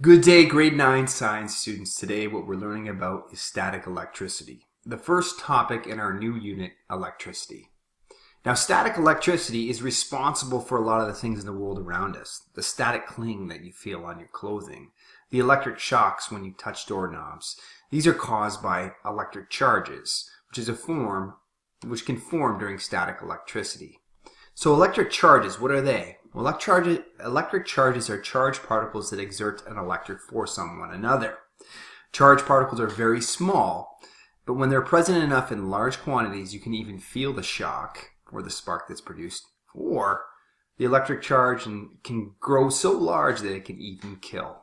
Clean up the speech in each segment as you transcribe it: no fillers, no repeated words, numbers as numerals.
Good day, grade 9 science students. Today what we're learning about is static electricity, the first topic in our new unit, electricity. Now, static electricity is responsible for a lot of the things in the world around us. The static cling that you feel on your clothing, the electric shocks when you touch doorknobs. These are caused by electric charges, which can form during static electricity. So electric charges, what are they? Well, electric charges are charged particles that exert an electric force on one another. Charged particles are very small, but when they're present enough in large quantities, you can even feel the shock or the spark that's produced, or the electric charge can grow so large that it can even kill.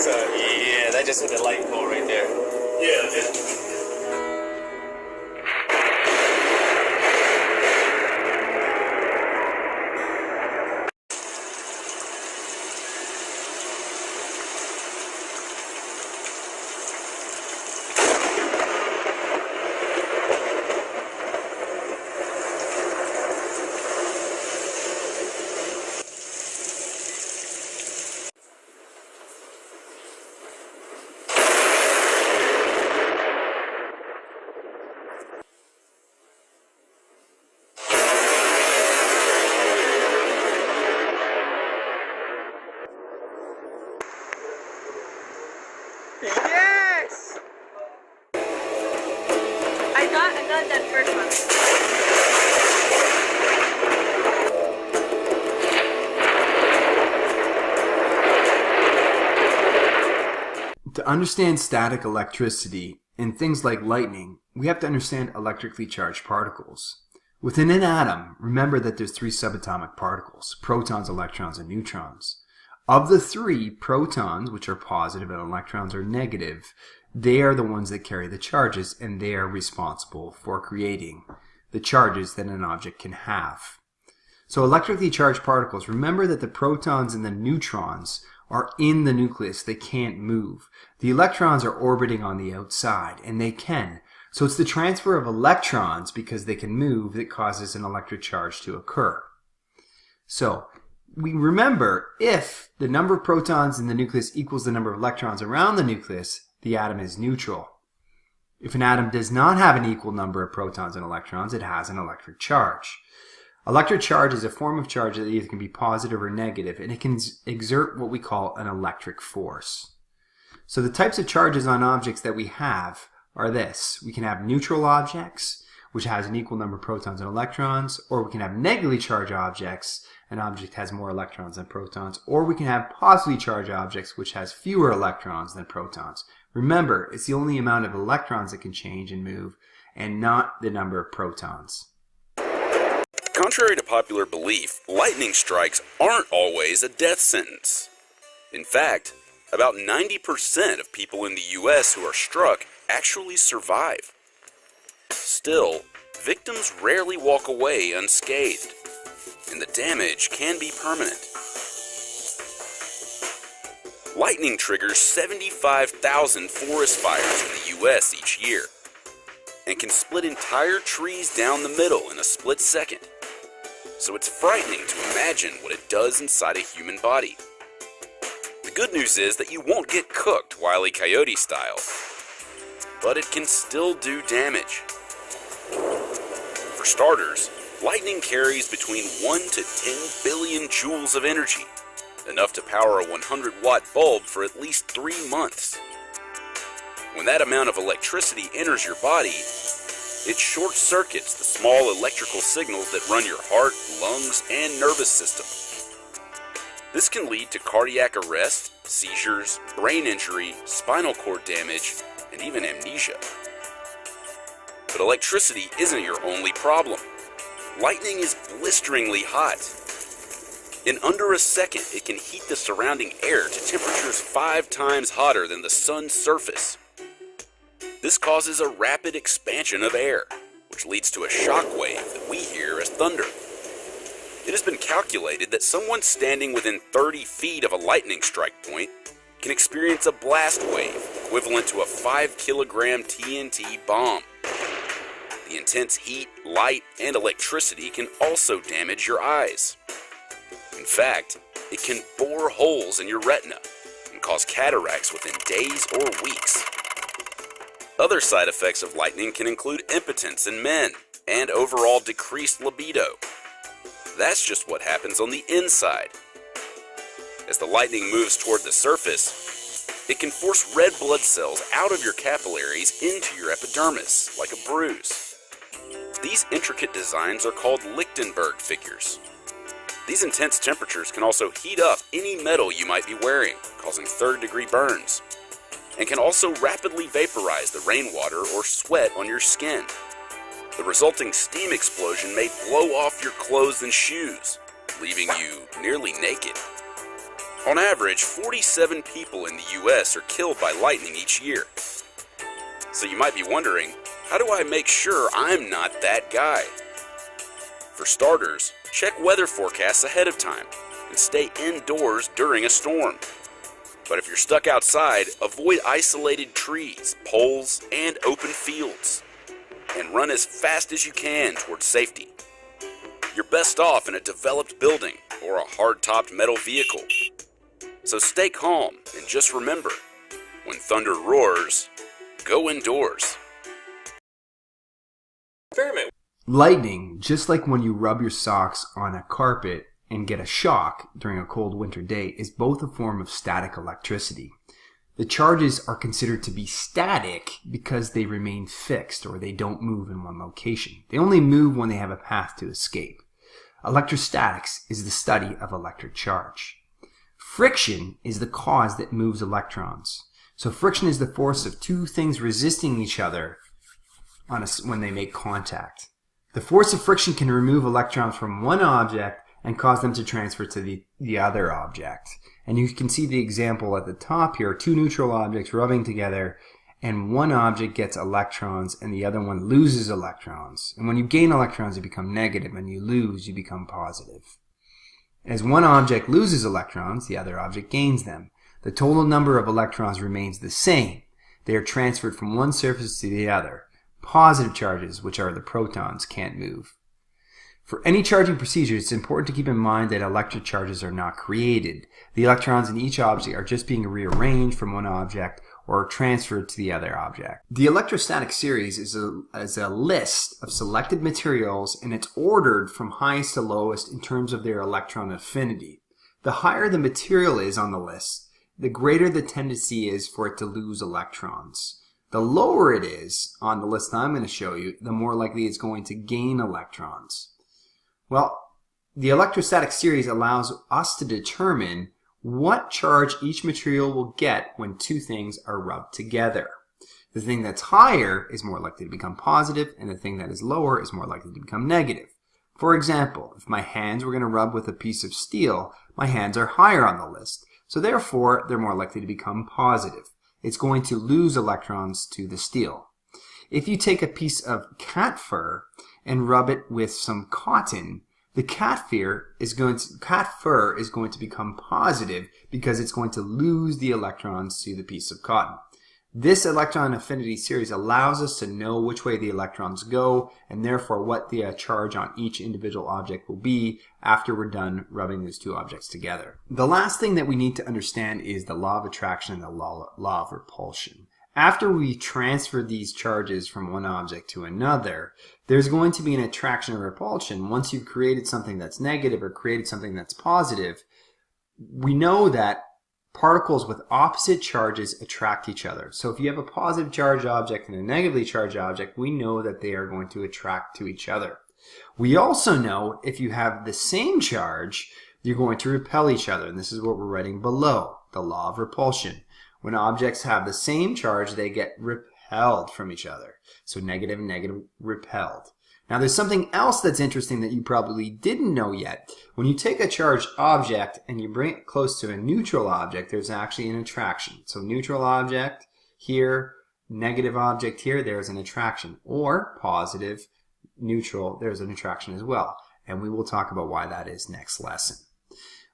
Yeah, that just hit the light pole right there. Yeah. Yes! I got that first one. To understand static electricity and things like lightning, we have to understand electrically charged particles. Within an atom, remember that there's 3 subatomic particles: protons, electrons, and neutrons. Of the 3, protons, which are positive, and electrons are negative, they are the ones that carry the charges, and they are responsible for creating the charges that an object can have. So electrically charged particles, remember that the protons and the neutrons are in the nucleus. They can't move. The electrons are orbiting on the outside, and they can. So it's the transfer of electrons, because they can move, that causes an electric charge to occur. So we remember, if the number of protons in the nucleus equals the number of electrons around the nucleus, the atom is neutral. If an atom does not have an equal number of protons and electrons, it has an electric charge. Electric charge is a form of charge that either can be positive or negative, and it can exert what we call an electric force. So the types of charges on objects that we have are this. We can have neutral objects, which has an equal number of protons and electrons, or we can have negatively charged objects. An object has more electrons than protons, or we can have positively charged objects which has fewer electrons than protons. Remember, it's the only amount of electrons that can change and move, and not the number of protons. Contrary to popular belief, lightning strikes aren't always a death sentence. In fact, about 90% of people in the US who are struck actually survive. Still, victims rarely walk away unscathed, and the damage can be permanent. Lightning triggers 75,000 forest fires in the US each year, and can split entire trees down the middle in a split second. So it's frightening to imagine what it does inside a human body. The good news is that you won't get cooked Wile E. Coyote style, but it can still do damage. For starters, lightning carries between 1 to 10 billion joules of energy, enough to power a 100-watt bulb for at least 3 months. When that amount of electricity enters your body, it short-circuits the small electrical signals that run your heart, lungs, and nervous system. This can lead to cardiac arrest, seizures, brain injury, spinal cord damage, and even amnesia. But electricity isn't your only problem. Lightning is blisteringly hot. In under a second, it can heat the surrounding air to temperatures 5 times hotter than the sun's surface. This causes a rapid expansion of air, which leads to a shock wave that we hear as thunder. It has been calculated that someone standing within 30 feet of a lightning strike point can experience a blast wave equivalent to a 5-kilogram TNT bomb. intense heat, light, and electricity can also damage your eyes. In fact, it can bore holes in your retina and cause cataracts within days or weeks. Other side effects of lightning can include impotence in men and overall decreased libido. That's just what happens on the inside. As the lightning moves toward the surface, it can force red blood cells out of your capillaries into your epidermis, like a bruise. These intricate designs are called Lichtenberg figures. These intense temperatures can also heat up any metal you might be wearing, causing third-degree burns, and can also rapidly vaporize the rainwater or sweat on your skin. The resulting steam explosion may blow off your clothes and shoes, leaving you nearly naked. On average, 47 people in the US are killed by lightning each year. So you might be wondering, how do I make sure I'm not that guy? For starters, check weather forecasts ahead of time and stay indoors during a storm. But if you're stuck outside, avoid isolated trees, poles, and open fields, and run as fast as you can towards safety. You're best off in a developed building or a hard-topped metal vehicle. So stay calm and just remember, when thunder roars, go indoors. Lightning, just like when you rub your socks on a carpet and get a shock during a cold winter day, is both a form of static electricity. The charges are considered to be static because they remain fixed or they don't move in one location. They only move when they have a path to escape. Electrostatics is the study of electric charge. Friction is the cause that moves electrons. So friction is the force of two things resisting each other when they make contact. The force of friction can remove electrons from one object and cause them to transfer to the other object. And you can see the example at the top here, two neutral objects rubbing together, and one object gets electrons and the other one loses electrons. And when you gain electrons, you become negative, and you lose, you become positive. As one object loses electrons, the other object gains them. The total number of electrons remains the same. They are transferred from one surface to the other. Positive charges, which are the protons, can't move. For any charging procedure, it's important to keep in mind that electric charges are not created. The electrons in each object are just being rearranged from one object or transferred to the other object. The electrostatic series is a list of selected materials, and it's ordered from highest to lowest in terms of their electron affinity. The higher the material is on the list, the greater the tendency is for it to lose electrons. The lower it is on the list I'm going to show you, the more likely it's going to gain electrons. Well, the electrostatic series allows us to determine what charge each material will get when two things are rubbed together. The thing that's higher is more likely to become positive, and the thing that is lower is more likely to become negative. For example, if my hands were going to rub with a piece of steel, my hands are higher on the list, so therefore they're more likely to become positive. It's going to lose electrons to the steel. If you take a piece of cat fur and rub it with some cotton, the cat fur is going to become positive because it's going to lose the electrons to the piece of cotton. This electron affinity series allows us to know which way the electrons go, and therefore what the charge on each individual object will be after we're done rubbing those two objects together. The last thing that we need to understand is the law of attraction and the law of repulsion. After we transfer these charges from one object to another, there's going to be an attraction or repulsion. Once you've created something that's negative or created something that's positive, we know that particles with opposite charges attract each other. So if you have a positive charged object and a negatively charged object, we know that they are going to attract to each other. We also know if you have the same charge, you're going to repel each other. And this is what we're writing below, the law of repulsion. When objects have the same charge, they get repelled from each other. So negative and negative repelled. Now there's something else that's interesting that you probably didn't know yet. When you take a charged object and you bring it close to a neutral object, there's actually an attraction. So neutral object here, negative object here, there's an attraction. Or positive, neutral, there's an attraction as well. And we will talk about why that is next lesson.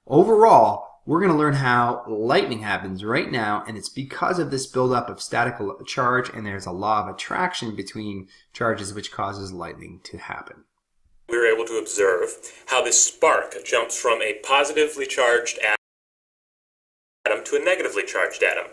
Overall, We're going to learn how lightning happens right now, and it's because of this buildup of static charge, and there's a law of attraction between charges which causes lightning to happen. We were able to observe how this spark jumps from a positively charged atom to a negatively charged atom.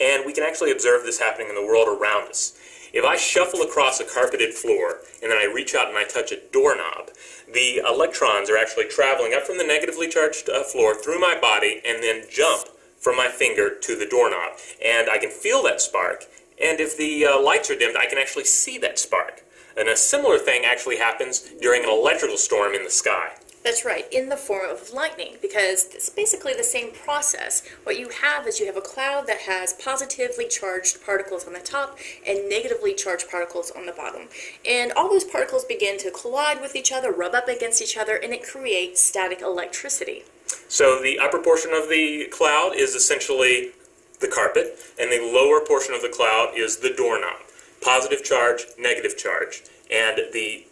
And we can actually observe this happening in the world around us. If I shuffle across a carpeted floor and then I reach out and I touch a doorknob, the electrons are actually traveling up from the negatively charged floor through my body and then jump from my finger to the doorknob. And I can feel that spark, and if the lights are dimmed, I can actually see that spark. And a similar thing actually happens during an electrical storm in the sky. That's right, in the form of lightning, because it's basically the same process. What you have is you have a cloud that has positively charged particles on the top and negatively charged particles on the bottom. And all those particles begin to collide with each other, rub up against each other, and it creates static electricity. So the upper portion of the cloud is essentially the carpet, and the lower portion of the cloud is the doorknob. Positive charge, negative charge. And the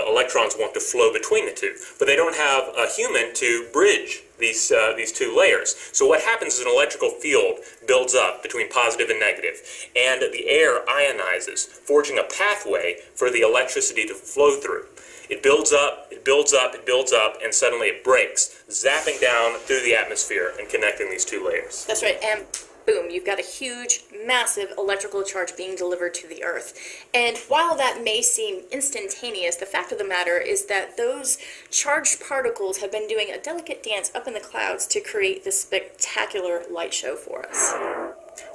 electrons want to flow between the two, but they don't have a human to bridge these two layers. So what happens is an electrical field builds up between positive and negative, and the air ionizes, forging a pathway for the electricity to flow through. It builds up, it builds up, it builds up, and suddenly it breaks, zapping down through the atmosphere and connecting these two layers. That's right, and boom, you've got a huge, massive electrical charge being delivered to the Earth. And while that may seem instantaneous, the fact of the matter is that those charged particles have been doing a delicate dance up in the clouds to create this spectacular light show for us.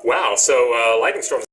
Wow, so lightning storms